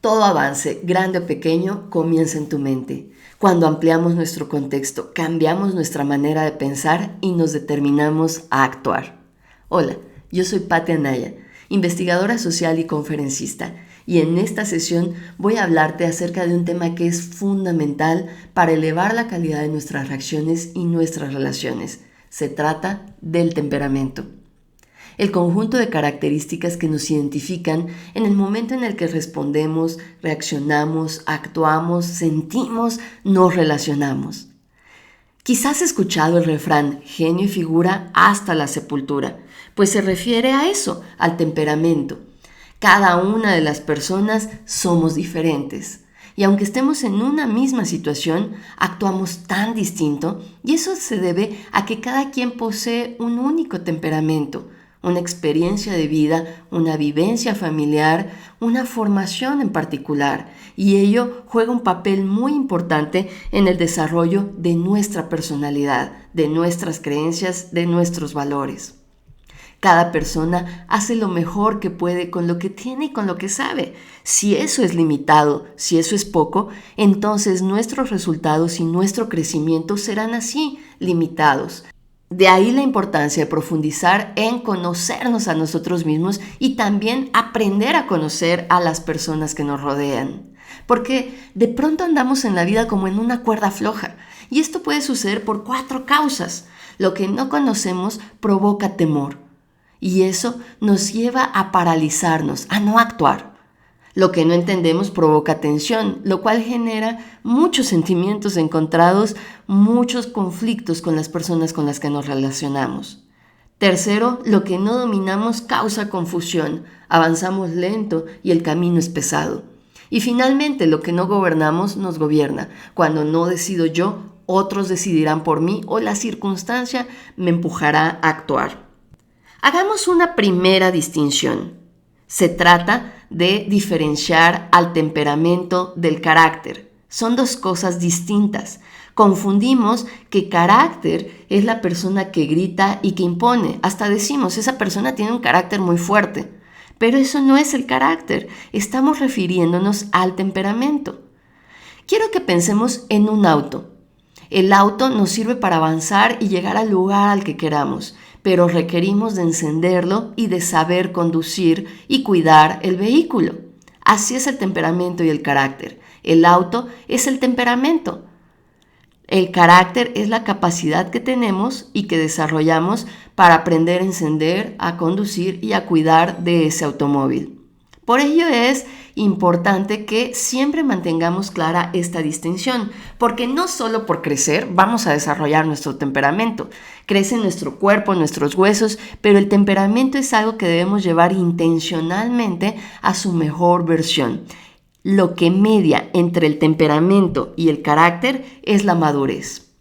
Todo avance, grande o pequeño, comienza en tu mente. Cuando ampliamos nuestro contexto, cambiamos nuestra manera de pensar y nos determinamos a actuar. Hola, yo soy Patti Anaya, investigadora social y conferencista, y en esta sesión voy a hablarte acerca de un tema que es fundamental para elevar la calidad de nuestras reacciones y nuestras relaciones. Se trata del temperamento. El conjunto de características que nos identifican en el momento en el que respondemos, reaccionamos, actuamos, sentimos, nos relacionamos. Quizás has escuchado el refrán genio y figura hasta la sepultura, pues se refiere a eso, al temperamento. Cada una de las personas somos diferentes. Y aunque estemos en una misma situación, actuamos tan distinto, y eso se debe a que cada quien posee un único temperamento, una experiencia de vida, una vivencia familiar, una formación en particular, y ello juega un papel muy importante en el desarrollo de nuestra personalidad, de nuestras creencias, de nuestros valores. Cada persona hace lo mejor que puede con lo que tiene y con lo que sabe. Si eso es limitado, si eso es poco, entonces nuestros resultados y nuestro crecimiento serán así, limitados. De ahí la importancia de profundizar en conocernos a nosotros mismos y también aprender a conocer a las personas que nos rodean. Porque de pronto andamos en la vida como en una cuerda floja, y esto puede suceder por 4 causas. Lo que no conocemos provoca temor, y eso nos lleva a paralizarnos, a no actuar. Lo que no entendemos provoca tensión, lo cual genera muchos sentimientos encontrados, muchos conflictos con las personas con las que nos relacionamos. Tercero, lo que no dominamos causa confusión, avanzamos lento y el camino es pesado. Y finalmente, lo que no gobernamos nos gobierna. Cuando no decido yo, otros decidirán por mí o la circunstancia me empujará a actuar. Hagamos una primera distinción. Se trata de diferenciar al temperamento del carácter. Son 2 cosas distintas. Confundimos que carácter es la persona que grita y que impone. Hasta decimos, esa persona tiene un carácter muy fuerte. Pero eso no es el carácter. Estamos refiriéndonos al temperamento. Quiero que pensemos en un auto. El auto nos sirve para avanzar y llegar al lugar al que queramos, pero requerimos de encenderlo y de saber conducir y cuidar el vehículo. Así es el temperamento y el carácter. El auto es el temperamento. El carácter es la capacidad que tenemos y que desarrollamos para aprender a encender, a conducir y a cuidar de ese automóvil. Por ello es importante que siempre mantengamos clara esta distinción, porque no solo por crecer vamos a desarrollar nuestro temperamento. Crece nuestro cuerpo, nuestros huesos, pero el temperamento es algo que debemos llevar intencionalmente a su mejor versión. Lo que media entre el temperamento y el carácter es la madurez.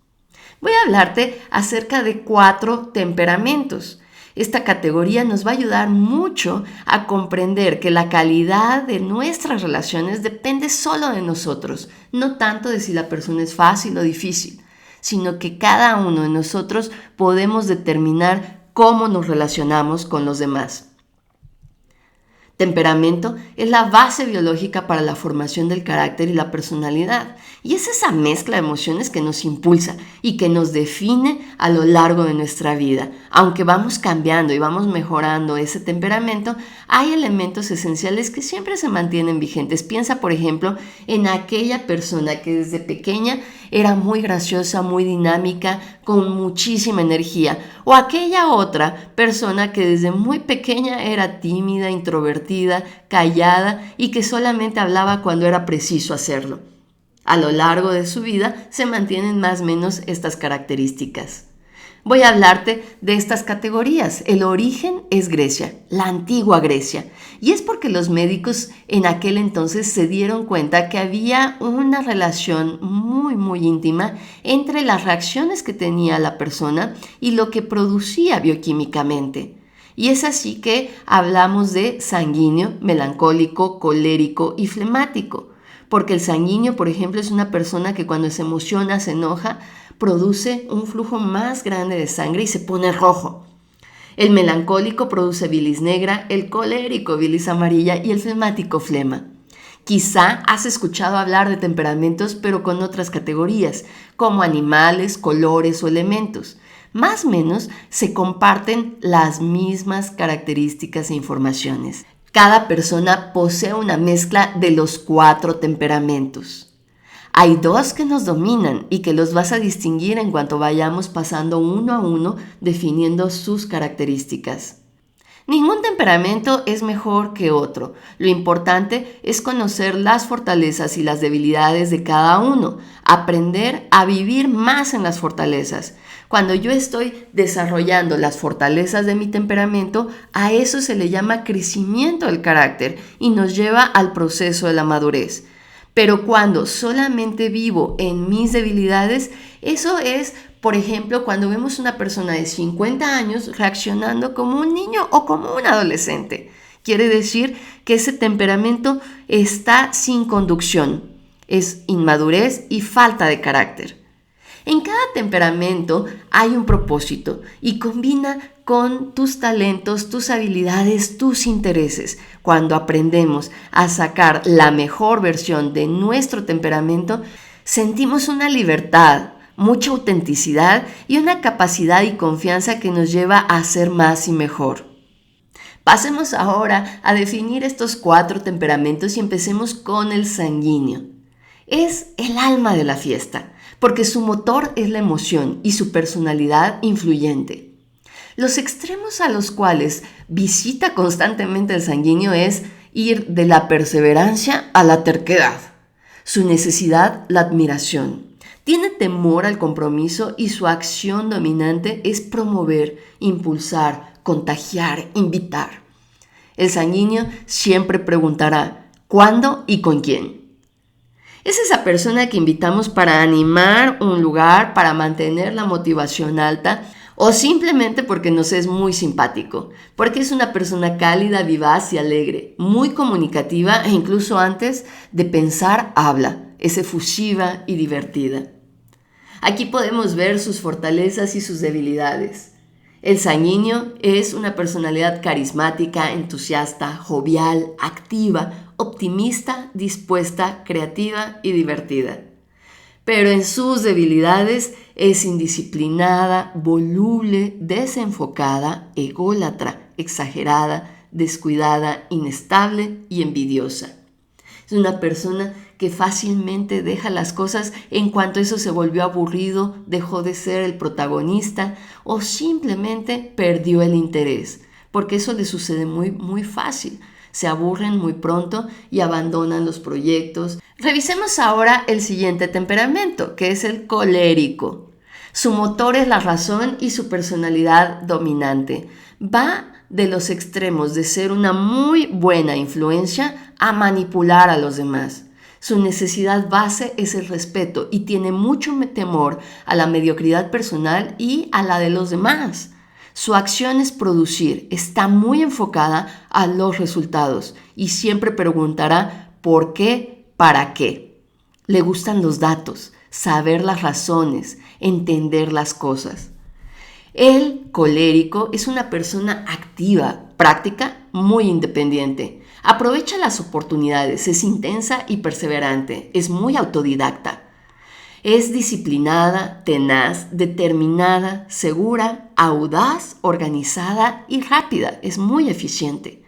Voy a hablarte acerca de 4 temperamentos. Esta categoría nos va a ayudar mucho a comprender que la calidad de nuestras relaciones depende solo de nosotros, no tanto de si la persona es fácil o difícil, sino que cada uno de nosotros podemos determinar cómo nos relacionamos con los demás. Temperamento es la base biológica para la formación del carácter y la personalidad, y es esa mezcla de emociones que nos impulsa y que nos define a lo largo de nuestra vida. Aunque vamos cambiando y vamos mejorando ese temperamento, hay elementos esenciales que siempre se mantienen vigentes. Piensa, por ejemplo, en aquella persona que desde pequeña era muy graciosa, muy dinámica, con muchísima energía, o aquella otra persona que desde muy pequeña era tímida, introvertida, callada y que solamente hablaba cuando era preciso hacerlo. A lo largo de su vida se mantienen más o menos estas características. Voy a hablarte de estas categorías. El origen es Grecia, la antigua Grecia. Y es porque los médicos en aquel entonces se dieron cuenta que había una relación muy íntima entre las reacciones que tenía la persona y lo que producía bioquímicamente. Y es así que hablamos de sanguíneo, melancólico, colérico y flemático. Porque el sanguíneo, por ejemplo, es una persona que cuando se emociona, se enoja, produce un flujo más grande de sangre y se pone rojo. El melancólico produce bilis negra, el colérico bilis amarilla y el flemático flema. Quizá has escuchado hablar de temperamentos, pero con otras categorías, como animales, colores o elementos. Más o menos se comparten las mismas características e informaciones. Cada persona posee una mezcla de los 4 temperamentos. Hay 2 que nos dominan y que los vas a distinguir en cuanto vayamos pasando uno a uno definiendo sus características. Ningún temperamento es mejor que otro. Lo importante es conocer las fortalezas y las debilidades de cada uno, aprender a vivir más en las fortalezas. Cuando yo estoy desarrollando las fortalezas de mi temperamento, a eso se le llama crecimiento del carácter y nos lleva al proceso de la madurez. Pero cuando solamente vivo en mis debilidades, eso es, por ejemplo, cuando vemos una persona de 50 años reaccionando como un niño o como un adolescente. Quiere decir que ese temperamento está sin conducción, es inmadurez y falta de carácter. En cada temperamento hay un propósito y combina con tus talentos, tus habilidades, tus intereses. Cuando aprendemos a sacar la mejor versión de nuestro temperamento, sentimos una libertad, mucha autenticidad y una capacidad y confianza que nos lleva a ser más y mejor. Pasemos ahora a definir estos 4 temperamentos y empecemos con el sanguíneo. Es el alma de la fiesta, porque su motor es la emoción y su personalidad influyente. Los extremos a los cuales visita constantemente el sanguíneo es ir de la perseverancia a la terquedad. Su necesidad, la admiración. Tiene temor al compromiso y su acción dominante es promover, impulsar, contagiar, invitar. El sanguíneo siempre preguntará ¿cuándo y con quién? Es esa persona que invitamos para animar un lugar, para mantener la motivación alta o simplemente porque nos es muy simpático, porque es una persona cálida, vivaz y alegre, muy comunicativa e incluso antes de pensar habla, es efusiva y divertida. Aquí podemos ver sus fortalezas y sus debilidades. El sanguíneo es una personalidad carismática, entusiasta, jovial, activa, optimista, dispuesta, creativa y divertida. Pero en sus debilidades es indisciplinada, voluble, desenfocada, ególatra, exagerada, descuidada, inestable y envidiosa. Es una persona que fácilmente deja las cosas en cuanto eso se volvió aburrido, dejó de ser el protagonista o simplemente perdió el interés, porque eso le sucede muy fácil. Se aburren muy pronto y abandonan los proyectos. Revisemos ahora el siguiente temperamento, que es el colérico. Su motor es la razón y su personalidad dominante. Va de los extremos de ser una muy buena influencia a manipular a los demás. Su necesidad base es el respeto y tiene mucho temor a la mediocridad personal y a la de los demás. Su acción es producir, está muy enfocada a los resultados y siempre preguntará ¿por qué? ¿Para qué? Le gustan los datos, saber las razones, entender las cosas. El colérico es una persona activa, práctica, muy independiente. Aprovecha las oportunidades, es intensa y perseverante, es muy autodidacta. Es disciplinada, tenaz, determinada, segura, audaz, organizada y rápida. Es muy eficiente.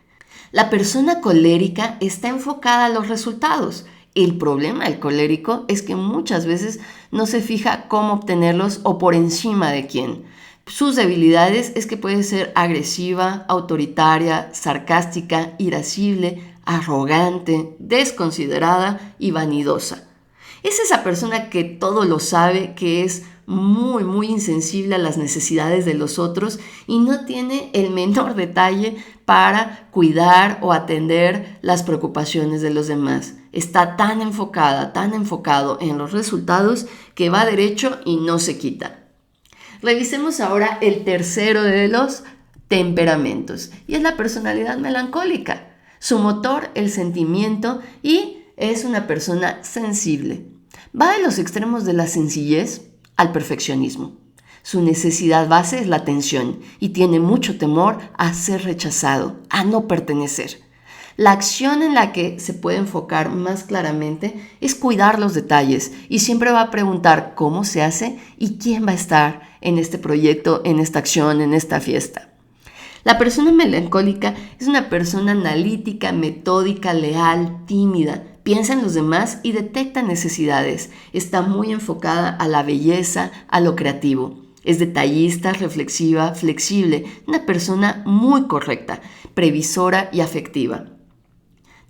La persona colérica está enfocada a los resultados. El problema del colérico es que muchas veces no se fija cómo obtenerlos o por encima de quién. Sus debilidades es que puede ser agresiva, autoritaria, sarcástica, irascible, arrogante, desconsiderada y vanidosa. Es esa persona que todo lo sabe, que es muy insensible a las necesidades de los otros y no tiene el menor detalle para cuidar o atender las preocupaciones de los demás. Está tan enfocada, tan enfocado en los resultados que va derecho y no se quita. Revisemos ahora el tercero de los temperamentos y es la personalidad melancólica. Su motor, el sentimiento y es una persona sensible. Va de los extremos de la sencillez al perfeccionismo. Su necesidad base es la atención y tiene mucho temor a ser rechazado, a no pertenecer. La acción en la que se puede enfocar más claramente es cuidar los detalles y siempre va a preguntar cómo se hace y quién va a estar en este proyecto, en esta acción, en esta fiesta. La persona melancólica es una persona analítica, metódica, leal, tímida. Piensa en los demás y detecta necesidades. Está muy enfocada a la belleza, a lo creativo. Es detallista, reflexiva, flexible, una persona muy correcta, previsora y afectiva.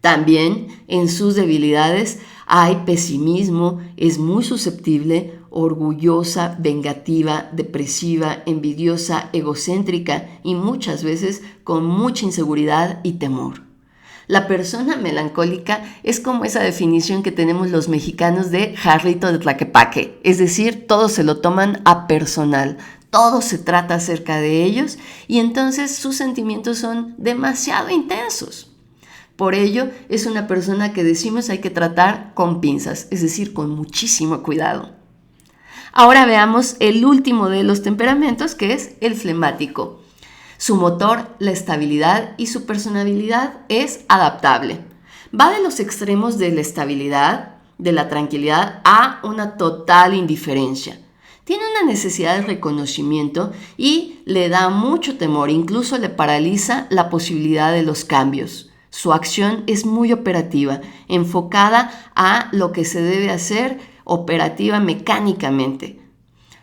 También en sus debilidades hay pesimismo, es muy susceptible, orgullosa, vengativa, depresiva, envidiosa, egocéntrica y muchas veces con mucha inseguridad y temor. La persona melancólica es como esa definición que tenemos los mexicanos de jarrito de tlaquepaque, es decir, todos se lo toman a personal, todo se trata acerca de ellos y entonces sus sentimientos son demasiado intensos. Por ello, es una persona que decimos hay que tratar con pinzas, es decir, con muchísimo cuidado. Ahora veamos el último de los temperamentos, que es el flemático. Su motor, la estabilidad y su personalidad es adaptable. Va de los extremos de la estabilidad, de la tranquilidad, a una total indiferencia. Tiene una necesidad de reconocimiento y le da mucho temor, incluso le paraliza la posibilidad de los cambios. Su acción es muy operativa, enfocada a lo que se debe hacer, operativa mecánicamente.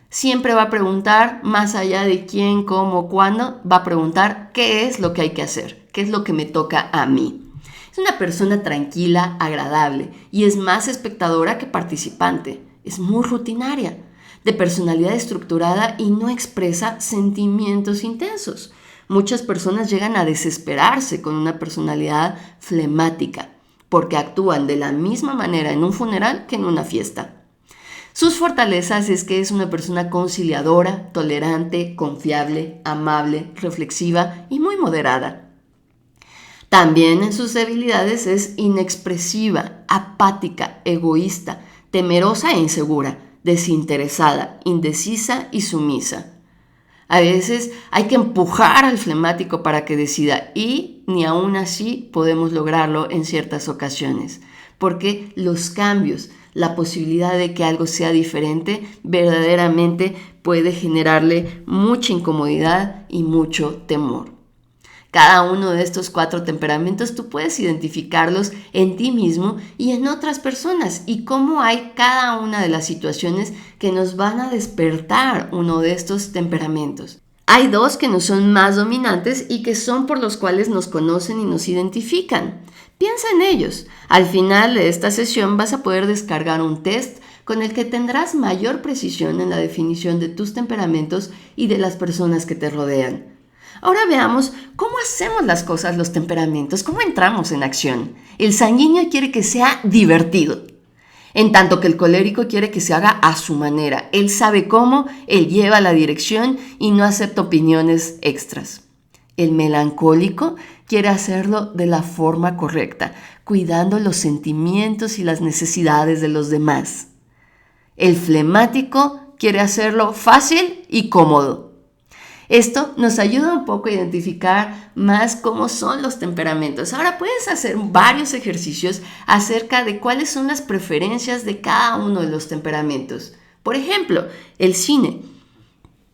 Siempre va a preguntar, más allá de quién, cómo, cuándo, va a preguntar qué es lo que hay que hacer, qué es lo que me toca a mí. Es una persona tranquila, agradable y es más espectadora que participante. Es muy rutinaria, de personalidad estructurada y no expresa sentimientos intensos. Muchas personas llegan a desesperarse con una personalidad flemática porque actúan de la misma manera en un funeral que en una fiesta. Sus fortalezas es que es una persona conciliadora, tolerante, confiable, amable, reflexiva y muy moderada. También en sus debilidades es inexpresiva, apática, egoísta, temerosa e insegura, desinteresada, indecisa y sumisa. A veces hay que empujar al flemático para que decida y ni aún así podemos lograrlo en ciertas ocasiones, porque los cambios, la posibilidad de que algo sea diferente, verdaderamente puede generarle mucha incomodidad y mucho temor. Cada uno de estos 4 temperamentos tú puedes identificarlos en ti mismo y en otras personas y cómo hay cada una de las situaciones que nos van a despertar uno de estos temperamentos. Hay 2 que nos son más dominantes y que son por los cuales nos conocen y nos identifican. Piensa en ellos. Al final de esta sesión vas a poder descargar un test con el que tendrás mayor precisión en la definición de tus temperamentos y de las personas que te rodean. Ahora veamos cómo hacemos las cosas los temperamentos, cómo entramos en acción. El sanguíneo quiere que sea divertido, en tanto que el colérico quiere que se haga a su manera. Él sabe cómo, él lleva la dirección y no acepta opiniones extras. El melancólico quiere hacerlo de la forma correcta, cuidando los sentimientos y las necesidades de los demás. El flemático quiere hacerlo fácil y cómodo. Esto nos ayuda un poco a identificar más cómo son los temperamentos. Ahora puedes hacer varios ejercicios acerca de cuáles son las preferencias de cada uno de los temperamentos. Por ejemplo, el cine,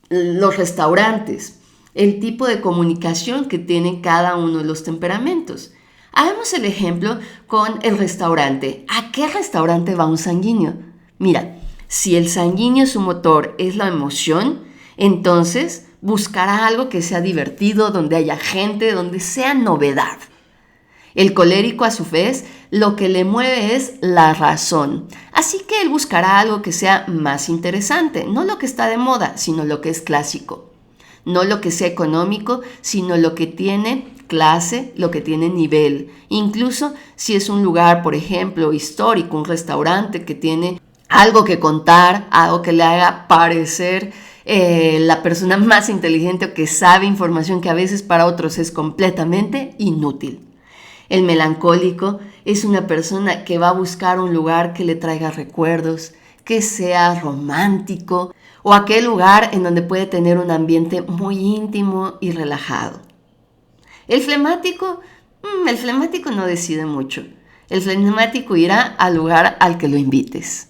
los restaurantes, el tipo de comunicación que tienen cada uno de los temperamentos. Hagamos el ejemplo con el restaurante. ¿A qué restaurante va un sanguíneo? Mira, si el sanguíneo su motor es la emoción, entonces buscará algo que sea divertido, donde haya gente, donde sea novedad. El colérico, a su vez, lo que le mueve es la razón. Así que él buscará algo que sea más interesante, no lo que está de moda, sino lo que es clásico. No lo que sea económico, sino lo que tiene clase, lo que tiene nivel. Incluso si es un lugar, por ejemplo, histórico, un restaurante que tiene algo que contar, algo que le haga parecer la persona más inteligente o que sabe información que a veces para otros es completamente inútil. El melancólico es una persona que va a buscar un lugar que le traiga recuerdos, que sea romántico o aquel lugar en donde puede tener un ambiente muy íntimo y relajado. El flemático El flemático no decide mucho. El flemático irá al lugar al que lo invites.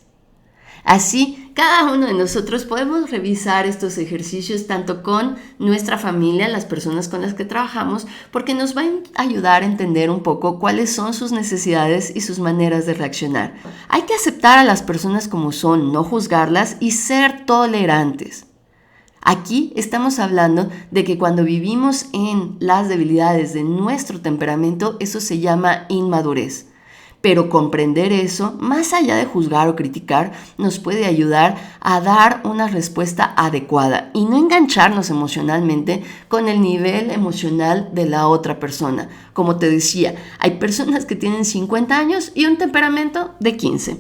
Así, cada uno de nosotros podemos revisar estos ejercicios tanto con nuestra familia, las personas con las que trabajamos, porque nos va a ayudar a entender un poco cuáles son sus necesidades y sus maneras de reaccionar. Hay que aceptar a las personas como son, no juzgarlas y ser tolerantes. Aquí estamos hablando de que cuando vivimos en las debilidades de nuestro temperamento, eso se llama inmadurez. Pero comprender eso, más allá de juzgar o criticar, nos puede ayudar a dar una respuesta adecuada y no engancharnos emocionalmente con el nivel emocional de la otra persona. Como te decía, hay personas que tienen 50 años y un temperamento de 15.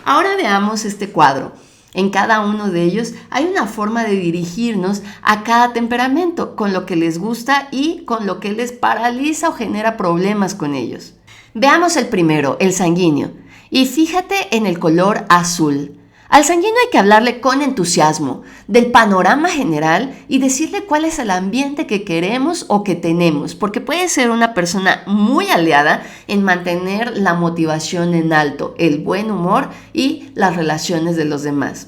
Ahora veamos este cuadro. En cada uno de ellos hay una forma de dirigirnos a cada temperamento, con lo que les gusta y con lo que les paraliza o genera problemas con ellos. Veamos el primero, el sanguíneo. Y fíjate en el color azul. Al sanguíneo hay que hablarle con entusiasmo del panorama general y decirle cuál es el ambiente que queremos o que tenemos, porque puede ser una persona muy aliada en mantener la motivación en alto, el buen humor y las relaciones de los demás.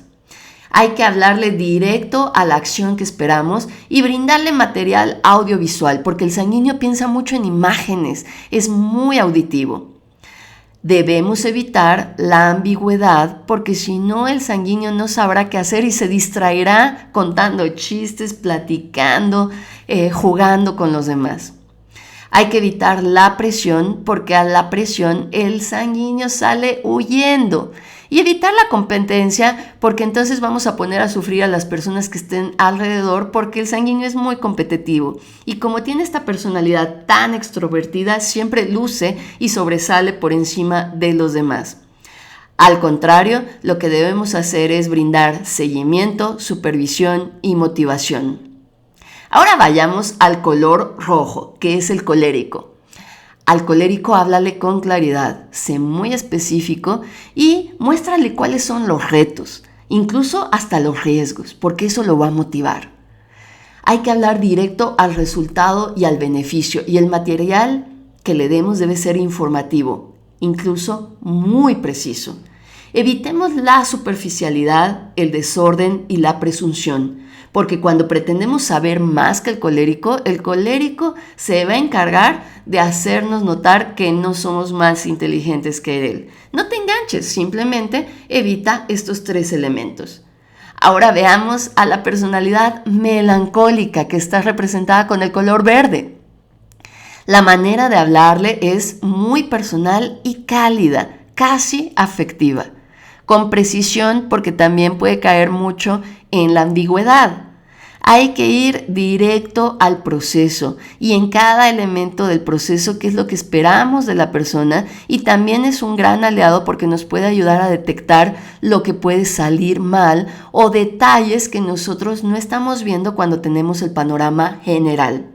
Hay que hablarle directo a la acción que esperamos y brindarle material audiovisual, porque el sanguíneo piensa mucho en imágenes, es muy auditivo. Debemos evitar la ambigüedad, porque si no el sanguíneo no sabrá qué hacer y se distraerá contando chistes, platicando, jugando con los demás. Hay que evitar la presión, porque a la presión el sanguíneo sale huyendo. Y evitar la competencia, porque entonces vamos a poner a sufrir a las personas que estén alrededor, porque el sanguíneo es muy competitivo. Y como tiene esta personalidad tan extrovertida, siempre luce y sobresale por encima de los demás. Al contrario, lo que debemos hacer es brindar seguimiento, supervisión y motivación. Ahora vayamos al color rojo, que es el colérico. Al colérico háblale con claridad, sé muy específico y muéstrale cuáles son los retos, incluso hasta los riesgos, porque eso lo va a motivar. Hay que hablar directo al resultado y al beneficio, y el material que le demos debe ser informativo, incluso muy preciso. Evitemos la superficialidad, el desorden y la presunción, porque cuando pretendemos saber más que el colérico se va a encargar de hacernos notar que no somos más inteligentes que él. No te enganches, simplemente evita estos 3 elementos. Ahora veamos a la personalidad melancólica, que está representada con el color verde. La manera de hablarle es muy personal y cálida, casi afectiva. Con precisión, porque también puede caer mucho en la ambigüedad. Hay que ir directo al proceso y en cada elemento del proceso qué es lo que esperamos de la persona, y también es un gran aliado porque nos puede ayudar a detectar lo que puede salir mal o detalles que nosotros no estamos viendo cuando tenemos el panorama general.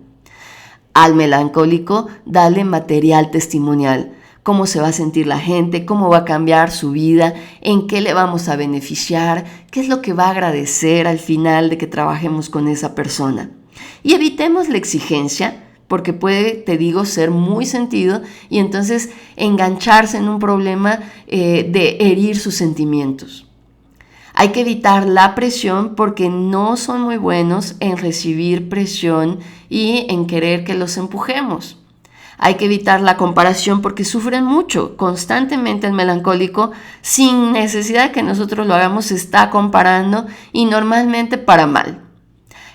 Al melancólico, dale material testimonial. Cómo se va a sentir la gente, cómo va a cambiar su vida, en qué le vamos a beneficiar, qué es lo que va a agradecer al final de que trabajemos con esa persona. Y evitemos la exigencia, porque puede, te digo, ser muy sentido y entonces engancharse en un problema de herir sus sentimientos. Hay que evitar la presión, porque no son muy buenos en recibir presión y en querer que los empujemos. Hay que evitar la comparación, porque sufren mucho. Constantemente el melancólico, sin necesidad de que nosotros lo hagamos, se está comparando y normalmente para mal.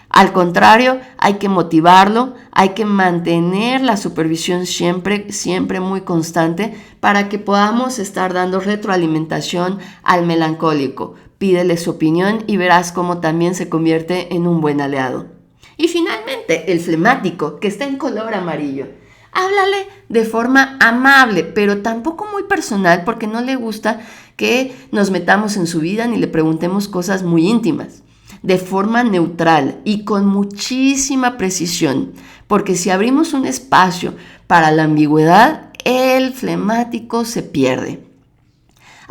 Al contrario, hay que motivarlo, hay que mantener la supervisión siempre muy constante para que podamos estar dando retroalimentación al melancólico. Pídele su opinión y verás cómo también se convierte en un buen aliado. Y finalmente, el flemático, que está en color amarillo. Háblale de forma amable, pero tampoco muy personal, porque no le gusta que nos metamos en su vida ni le preguntemos cosas muy íntimas. De forma neutral y con muchísima precisión, porque si abrimos un espacio para la ambigüedad, el flemático se pierde.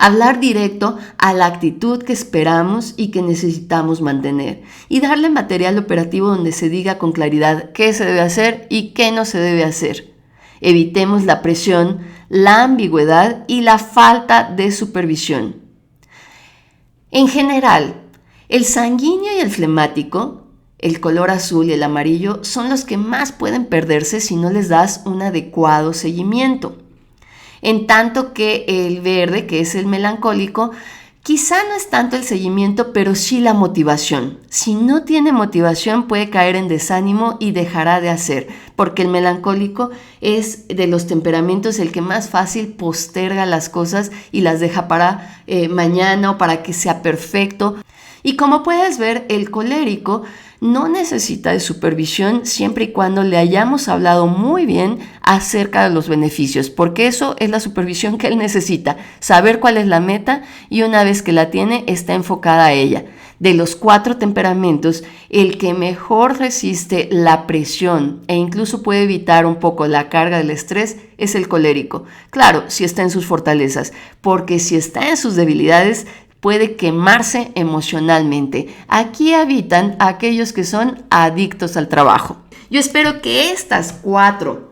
Hablar directo a la actitud que esperamos y que necesitamos mantener, y darle material operativo donde se diga con claridad qué se debe hacer y qué no se debe hacer. Evitemos la presión, la ambigüedad y la falta de supervisión. En general, el sanguíneo y el flemático, el color azul y el amarillo, son los que más pueden perderse si no les das un adecuado seguimiento. En tanto que el verde, que es el melancólico, quizá no es tanto el seguimiento, pero sí la motivación. Si no tiene motivación, puede caer en desánimo y dejará de hacer, porque el melancólico es de los temperamentos el que más fácil posterga las cosas y las deja para mañana o para que sea perfecto. Y como puedes ver, el colérico no necesita de supervisión siempre y cuando le hayamos hablado muy bien acerca de los beneficios, porque eso es la supervisión que él necesita, saber cuál es la meta y una vez que la tiene, está enfocada a ella. De los 4 temperamentos, el que mejor resiste la presión e incluso puede evitar un poco la carga del estrés es el colérico. Claro, si está en sus fortalezas, porque si está en sus debilidades, puede quemarse emocionalmente. Aquí habitan aquellos que son adictos al trabajo. Yo espero que estas 4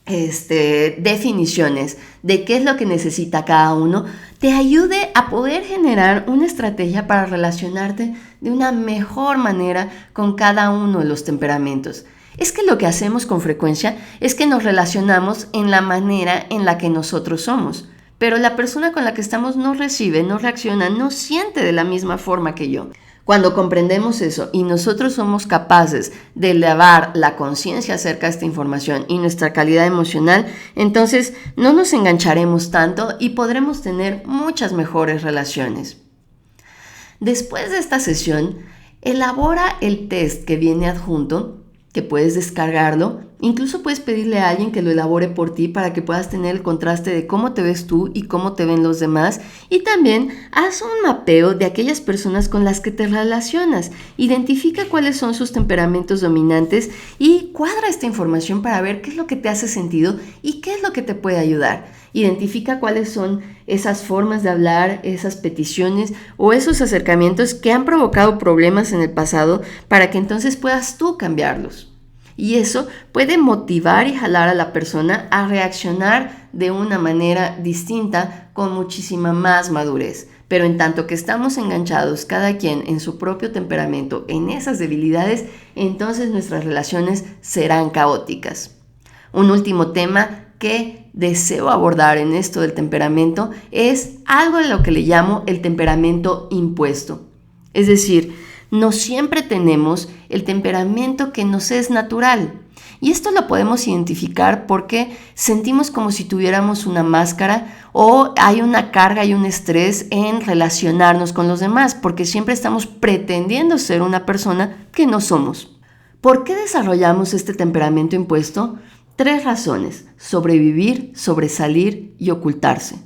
definiciones de qué es lo que necesita cada uno te ayude a poder generar una estrategia para relacionarte de una mejor manera con cada uno de los temperamentos. Es que lo que hacemos con frecuencia es que nos relacionamos en la manera en la que nosotros somos. Pero la persona con la que estamos no recibe, no reacciona, no siente de la misma forma que yo. Cuando comprendemos eso y nosotros somos capaces de elevar la conciencia acerca de esta información y nuestra calidad emocional, entonces no nos engancharemos tanto y podremos tener muchas mejores relaciones. Después de esta sesión, elabora el test que viene adjunto, que puedes descargarlo. Incluso puedes pedirle a alguien que lo elabore por ti para que puedas tener el contraste de cómo te ves tú y cómo te ven los demás. Y también haz un mapeo de aquellas personas con las que te relacionas. Identifica cuáles son sus temperamentos dominantes y cuadra esta información para ver qué es lo que te hace sentido y qué es lo que te puede ayudar. Identifica cuáles son esas formas de hablar, esas peticiones o esos acercamientos que han provocado problemas en el pasado para que entonces puedas tú cambiarlos. Y eso puede motivar y jalar a la persona a reaccionar de una manera distinta con muchísima más madurez. Pero en tanto que estamos enganchados cada quien en su propio temperamento, en esas debilidades, entonces nuestras relaciones serán caóticas. Un último tema que deseo abordar en esto del temperamento es algo en lo que le llamo el temperamento impuesto. Es decir, no siempre tenemos el temperamento que nos es natural. Y esto lo podemos identificar porque sentimos como si tuviéramos una máscara o hay una carga y un estrés en relacionarnos con los demás, porque siempre estamos pretendiendo ser una persona que no somos. ¿Por qué desarrollamos este temperamento impuesto? 3 razones: sobrevivir, sobresalir y ocultarse.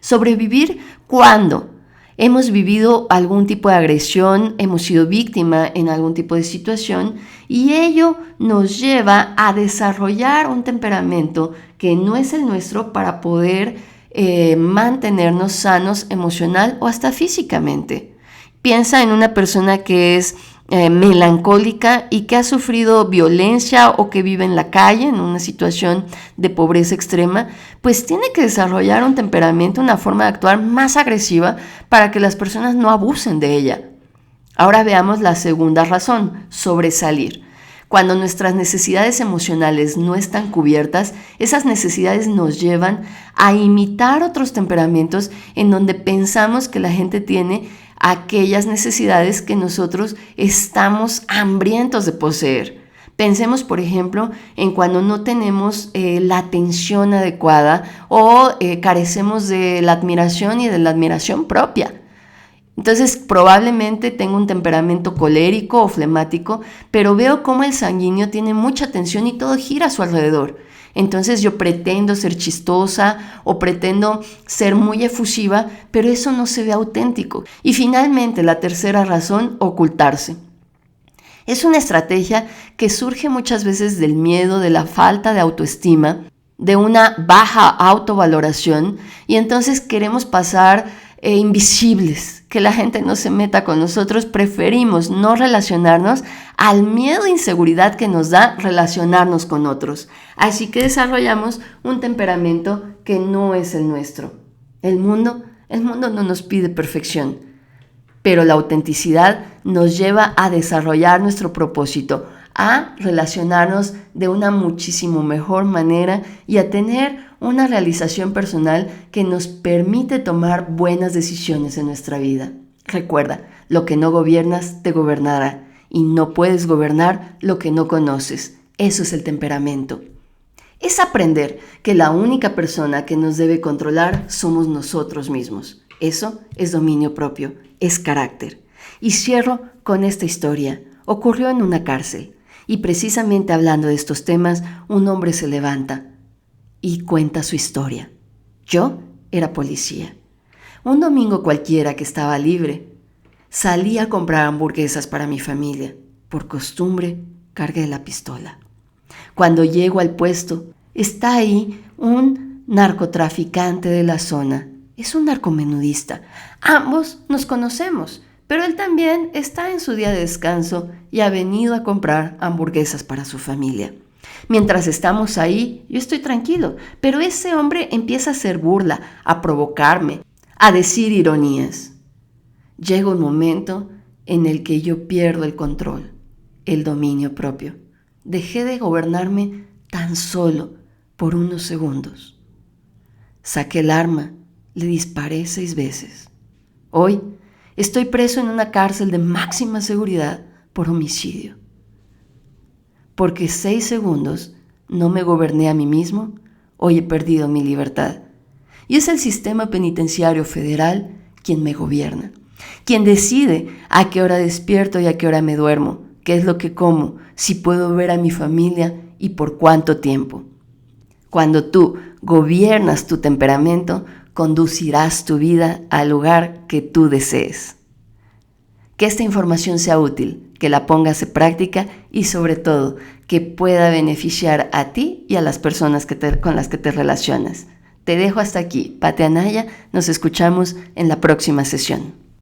Sobrevivir cuando hemos vivido algún tipo de agresión, hemos sido víctima en algún tipo de situación y ello nos lleva a desarrollar un temperamento que no es el nuestro para poder mantenernos sanos emocional o hasta físicamente. Piensa en una persona que es melancólica y que ha sufrido violencia o que vive en la calle en una situación de pobreza extrema, pues tiene que desarrollar un temperamento, una forma de actuar más agresiva para que las personas no abusen de ella. Ahora veamos la segunda razón: sobresalir. Cuando nuestras necesidades emocionales no están cubiertas, esas necesidades nos llevan a imitar otros temperamentos en donde pensamos que la gente tiene aquellas necesidades que nosotros estamos hambrientos de poseer. Pensemos, por ejemplo, en cuando no tenemos la atención adecuada o carecemos de la admiración y de la admiración propia. Entonces, probablemente tengo un temperamento colérico o flemático, pero veo cómo el sanguíneo tiene mucha atención y todo gira a su alrededor. Entonces yo pretendo ser chistosa o pretendo ser muy efusiva, pero eso no se ve auténtico. Y finalmente, la tercera razón: ocultarse. Es una estrategia que surge muchas veces del miedo, de la falta de autoestima, de una baja autovaloración, y entonces queremos pasar invisibles, que la gente no se meta con nosotros, preferimos no relacionarnos al miedo e inseguridad que nos da relacionarnos con otros. Así que desarrollamos un temperamento que no es el nuestro. El mundo no nos pide perfección, pero la autenticidad nos lleva a desarrollar nuestro propósito, a relacionarnos de una muchísimo mejor manera y a tener una realización personal que nos permite tomar buenas decisiones en nuestra vida. Recuerda, lo que no gobiernas te gobernará y no puedes gobernar lo que no conoces. Eso es el temperamento. Es aprender que la única persona que nos debe controlar somos nosotros mismos. Eso es dominio propio, es carácter. Y cierro con esta historia. Ocurrió en una cárcel y precisamente hablando de estos temas, un hombre se levanta y cuenta su historia. Yo era policía. Un domingo cualquiera que estaba libre, salí a comprar hamburguesas para mi familia. Por costumbre, cargué la pistola. Cuando llego al puesto, está ahí un narcotraficante de la zona. Es un narcomenudista. Ambos nos conocemos, pero él también está en su día de descanso y ha venido a comprar hamburguesas para su familia. Mientras estamos ahí, yo estoy tranquilo, pero ese hombre empieza a hacer burla, a provocarme, a decir ironías. Llega un momento en el que yo pierdo el control, el dominio propio. Dejé de gobernarme tan solo por unos segundos. Saqué el arma, le disparé 6 veces. Hoy estoy preso en una cárcel de máxima seguridad por homicidio. Porque 6 segundos no me goberné a mí mismo, hoy he perdido mi libertad. Y es el sistema penitenciario federal quien me gobierna, quien decide a qué hora despierto y a qué hora me duermo, qué es lo que como, si puedo ver a mi familia y por cuánto tiempo. Cuando tú gobiernas tu temperamento, conducirás tu vida al lugar que tú desees. Que esta información sea útil, que la pongas en práctica y sobre todo que pueda beneficiar a ti y a las personas con las que te relacionas. Te dejo hasta aquí, Pate Anaya, nos escuchamos en la próxima sesión.